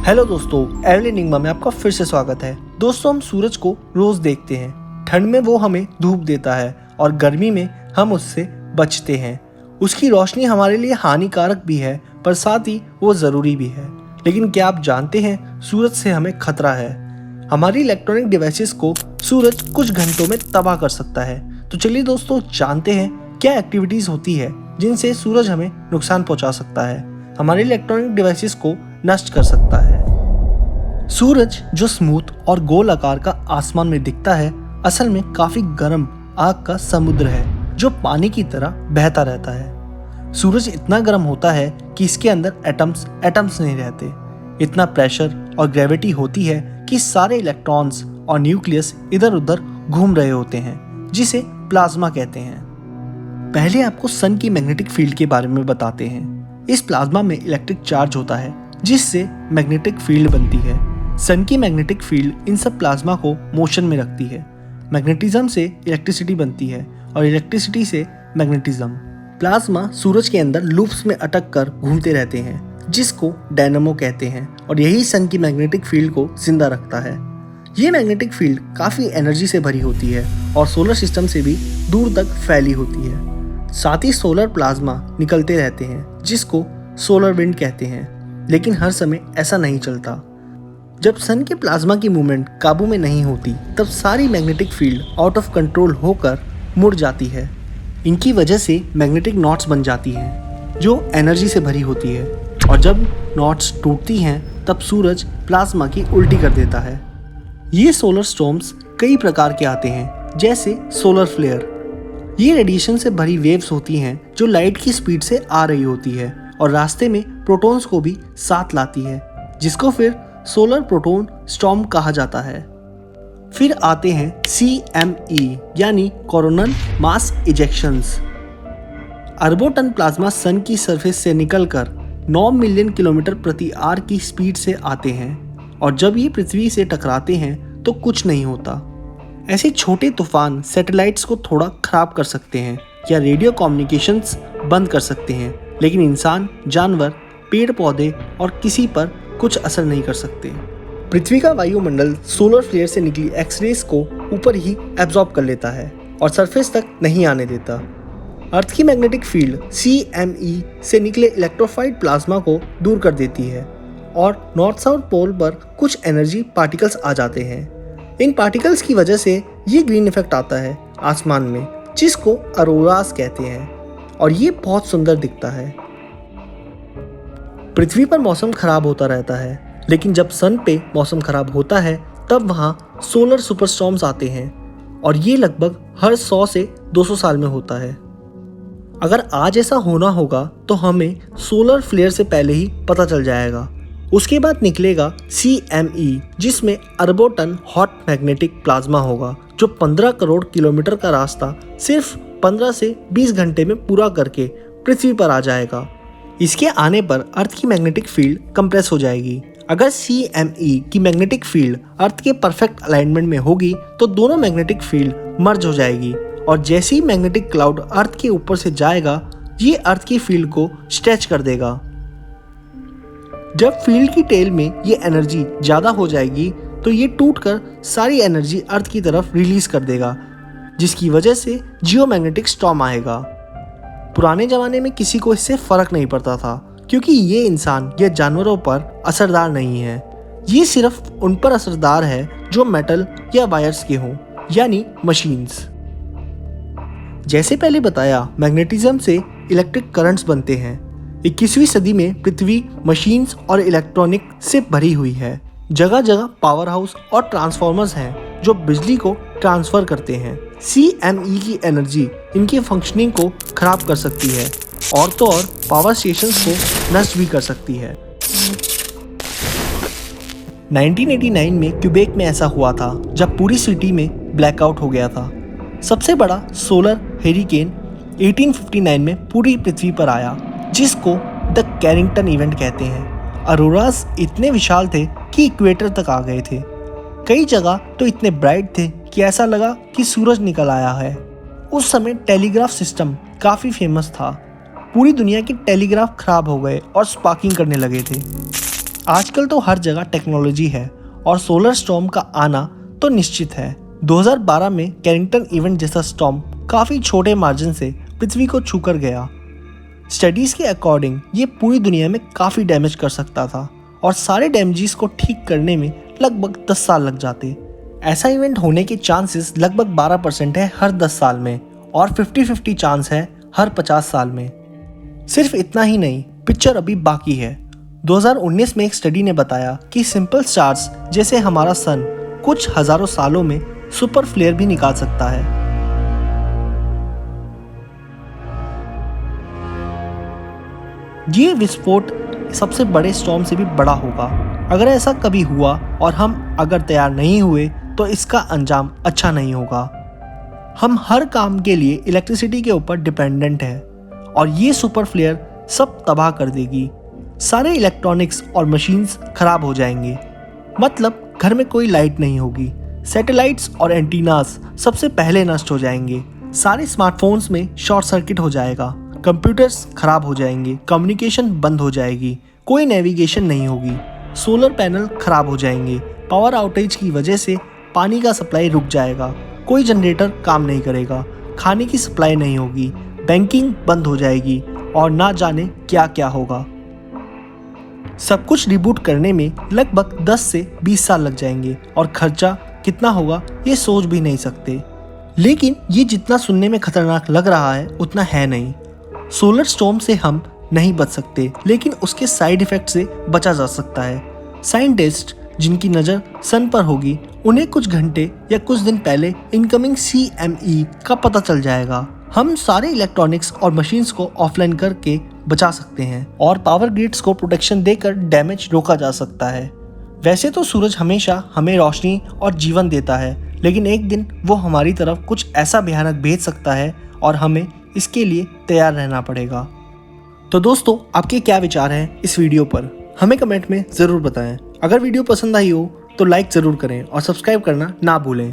Hello दोस्तों, एवली Nigma में आपका फिर से स्वागत है। दोस्तों, हम सूरज को रोज देखते हैं। ठंड में वो हमें धूप देता है और गर्मी में हम उससे बचते हैं। उसकी रोशनी हमारे लिए हानिकारक भी है, पर साथ ही वो ज़रूरी भी है। लेकिन क्या आप जानते हैं, सूरज से हमें खतरा है। हमारी इलेक्ट्रॉनिक डिवाइसेस को सूरज कुछ घंटों में तबाह कर सकता है। तो चलिए दोस्तों, जानते हैं क्या एक्टिविटीज़ होती है जिनसे सूरज हमें नुकसान पहुंचा सकता है, हमारे इलेक्ट्रॉनिक डिवाइसेस को नष्ट कर सकता है। सूरज जो स्मूथ और गोल आकार का आसमान में दिखता है, असल में काफी गर्म आग का समुद्र है जो पानी की तरह बहता रहता है। सूरज इतना गर्म होता है कि इसके अंदर एटम्स नहीं रहते। इतना प्रेशर और ग्रेविटी होती है कि सारे इलेक्ट्रॉन्स और न्यूक्लियस इधर उधर घूम रहे होते हैं, जिसे प्लाज्मा कहते हैं। पहले आपको सन की मैग्नेटिक फील्ड के बारे में बताते हैं। इस प्लाज्मा में इलेक्ट्रिक चार्ज होता है, जिससे मैग्नेटिक फील्ड बनती है। सन की मैग्नेटिक फील्ड इन सब प्लाज्मा को मोशन में रखती है। मैग्नेटिज्म से इलेक्ट्रिसिटी बनती है और इलेक्ट्रिसिटी से मैग्नेटिज्म। प्लाज्मा सूरज के अंदर लूप्स में अटक कर घूमते रहते हैं, जिसको डायनामो कहते हैं, और यही सन की मैग्नेटिक फील्ड को जिंदा रखता है। ये मैग्नेटिक फील्ड काफ़ी एनर्जी से भरी होती है और सोलर सिस्टम से भी दूर तक फैली होती है। साथ ही सोलर प्लाज्मा निकलते रहते हैं, जिसको सोलर विंड कहते हैं। लेकिन हर समय ऐसा नहीं चलता। जब सन के प्लाज्मा की मूवमेंट काबू में नहीं होती, तब सारी magnetic field out of control होकर मुड़ जाती है। इनकी वजह से मैग्नेटिक नॉट्स बन जाती हैं, जो एनर्जी से भरी होती है, और जब नॉट्स टूटती हैं, तब सूरज प्लाज्मा की उल्टी कर देता है। ये सोलर स्टॉर्म्स कई प्रकार के आते हैं, जैसे सोलर फ्लेयर। ये रेडिएशन से भरी वेव्स होती हैं जो लाइट की स्पीड से आ रही होती है और रास्ते में प्रोटॉन्स को भी साथ लाती है, जिसको फिर सोलर प्रोटॉन स्टॉर्म कहा जाता है। फिर आते हैं CME यानी कोरोनल मास इजेक्शंस। अरबों टन प्लाज्मा सन की सरफेस से निकलकर 9 मिलियन किलोमीटर प्रति आवर की स्पीड से आते हैं, और जब ये पृथ्वी से टकराते हैं तो कुछ नहीं होता। ऐसे छोटे तूफान सैटेलाइट्स को थोड़ा खराब कर सकते हैं या रेडियो कम्युनिकेशंस बंद कर सकते हैं, लेकिन इंसान, जानवर, पेड़ पौधे और किसी पर कुछ असर नहीं कर सकते। पृथ्वी का वायुमंडल सोलर फ्लेयर से निकली एक्सरेज को ऊपर ही एब्जॉर्ब कर लेता है और सरफेस तक नहीं आने देता। अर्थ की मैग्नेटिक फील्ड CME से निकले इलेक्ट्रोफाइड प्लाज्मा को दूर कर देती है और नॉर्थ साउथ पोल पर कुछ एनर्जी पार्टिकल्स आ जाते हैं। इन पार्टिकल्स की वजह से ये ग्रीन इफेक्ट आता है आसमान में, जिसको अरोरास कहते हैं, और ये बहुत सुंदर दिखता है। पृथ्वी पर मौसम खराब होता रहता है, लेकिन जब सन पे मौसम खराब होता है, तब वहाँ सोलर सुपरस्टॉर्म्स आते हैं, और ये लगभग हर 100 से 200 साल में होता है। अगर आज ऐसा होना होगा तो हमें सोलर फ्लेयर से पहले ही पता चल जाएगा। उसके बाद निकलेगा CME, जिसमें अरबों टन हॉट मैग्नेटिक प्लाज्मा होगा, जो 15 करोड़ किलोमीटर का रास्ता सिर्फ 15 से 20 घंटे में पूरा करके पृथ्वी पर आ जाएगा। इसके आने पर अर्थ की मैग्नेटिक फील्ड कंप्रेस हो जाएगी। अगर CME की मैग्नेटिक फील्ड अर्थ के परफेक्ट अलाइनमेंट में होगी तो दोनों मैग्नेटिक फील्ड मर्ज हो जाएगी, और जैसे ही मैग्नेटिक क्लाउड अर्थ के ऊपर से जाएगा, ये अर्थ की फील्ड को स्ट्रेच कर देगा। जब फील्ड की टेल में ये एनर्जी ज़्यादा हो जाएगी तो ये टूटकर सारी एनर्जी अर्थ की तरफ रिलीज कर देगा, जिसकी वजह से जियोमैग्नेटिक स्टॉर्म आएगा। पुराने ज़माने में किसी को इससे फ़र्क नहीं पड़ता था, क्योंकि ये इंसान या जानवरों पर असरदार नहीं है। ये सिर्फ उन पर असरदार है जो मेटल या वायर्स के हों, यानी मशीन्स। जैसे पहले बताया, मैग्नेटिज्म से इलेक्ट्रिक करंट्स बनते हैं। 21वीं सदी में पृथ्वी मशीन्स और इलेक्ट्रॉनिक से भरी हुई है। जगह जगह पावर हाउस और ट्रांसफॉर्मर्स हैं जो बिजली को ट्रांसफ़र करते हैं। CME की एनर्जी इनकी फंक्शनिंग को खराब कर सकती है, और तो और पावर स्टेशंस को नष्ट भी कर सकती है। 1989 में क्यूबेक में ऐसा हुआ था, जब पूरी सिटी में ब्लैकआउट हो गया था। सबसे बड़ा सोलर हेरिकेन 1859 में पूरी पृथ्वी पर आया, जिसको द कैरिंगटन इवेंट कहते हैं। अरोरास इतने विशाल थे कि इक्वेटर तक आ गए थे। कई जगह तो इतने ब्राइट थे कि ऐसा लगा कि सूरज निकल आया है। उस समय टेलीग्राफ सिस्टम काफ़ी फेमस था। पूरी दुनिया के टेलीग्राफ खराब हो गए और स्पार्किंग करने लगे थे। आजकल तो हर जगह टेक्नोलॉजी है और सोलर स्टॉर्म का आना तो निश्चित है। 2012 में कैरिंगटन इवेंट जैसा स्टॉर्म काफ़ी छोटे मार्जिन से पृथ्वी को छूकर गया। स्टडीज़ के अकॉर्डिंग ये पूरी दुनिया में काफ़ी डैमेज कर सकता था और सारे डैमेजेस को ठीक करने में लगभग 10 साल लग जाते। ऐसा इवेंट होने के चांसेस लगभग 12% है हर 10 साल में और 50-50 चांस है हर 50 साल में। सिर्फ इतना ही नहीं, पिक्चर अभी बाकी है। 2019 में एक स्टडी ने बताया कि सिंपल स्टार्स जैसे हमारा सन कुछ हजारों सालों में सुपर फ्लेयर भी निकाल सकता है। ये विस्फोट सबसे बड़े स्टॉर्म से भी बड़ा होगा। अगर ऐसा कभी हुआ और हम अगर तैयार नहीं हुए तो इसका अंजाम अच्छा नहीं होगा। हम हर काम के लिए इलेक्ट्रिसिटी के ऊपर डिपेंडेंट है और ये सुपर फ्लेयर सब तबाह कर देगी। सारे इलेक्ट्रॉनिक्स और मशीन्स खराब हो जाएंगे, मतलब घर में कोई लाइट नहीं होगी। सैटेलाइट्स और एंटीनास सबसे पहले नष्ट हो जाएंगे। सारे स्मार्टफोन्स में शॉर्ट सर्किट हो जाएगा, कंप्यूटर्स खराब हो जाएंगे, कम्युनिकेशन बंद हो जाएगी, कोई नेविगेशन नहीं होगी, सोलर पैनल खराब हो जाएंगे, पावर आउटेज की वजह से पानी का सप्लाई रुक जाएगा, कोई जनरेटर काम नहीं करेगा, खाने की सप्लाई नहीं होगी, बैंकिंग बंद हो जाएगी और ना जाने क्या क्या होगा। सब कुछ रिबूट करने में लगभग 10 से 20 साल लग जाएंगे और खर्चा कितना होगा ये सोच भी नहीं सकते। लेकिन ये जितना सुनने में खतरनाक लग रहा है उतना है नहीं। सोलर स्टॉर्म से हम नहीं बच सकते, लेकिन उसके साइड इफेक्ट से बचा जा सकता है। साइंटिस्ट जिनकी नज़र सन पर होगी उन्हें कुछ घंटे या कुछ दिन पहले इनकमिंग CME का पता चल जाएगा। हम सारे इलेक्ट्रॉनिक्स और मशीन्स को ऑफलाइन करके बचा सकते हैं और पावर ग्रिड्स को प्रोटेक्शन देकर डैमेज रोका जा सकता है। वैसे तो सूरज हमेशा हमें रोशनी और जीवन देता है, लेकिन एक दिन वो हमारी तरफ कुछ ऐसा भयानक भेज सकता है और हमें इसके लिए तैयार रहना पड़ेगा। तो दोस्तों, आपके क्या विचार हैं इस वीडियो पर, हमें कमेंट में ज़रूर बताएं। अगर वीडियो पसंद आई हो तो लाइक ज़रूर करें और सब्सक्राइब करना ना भूलें।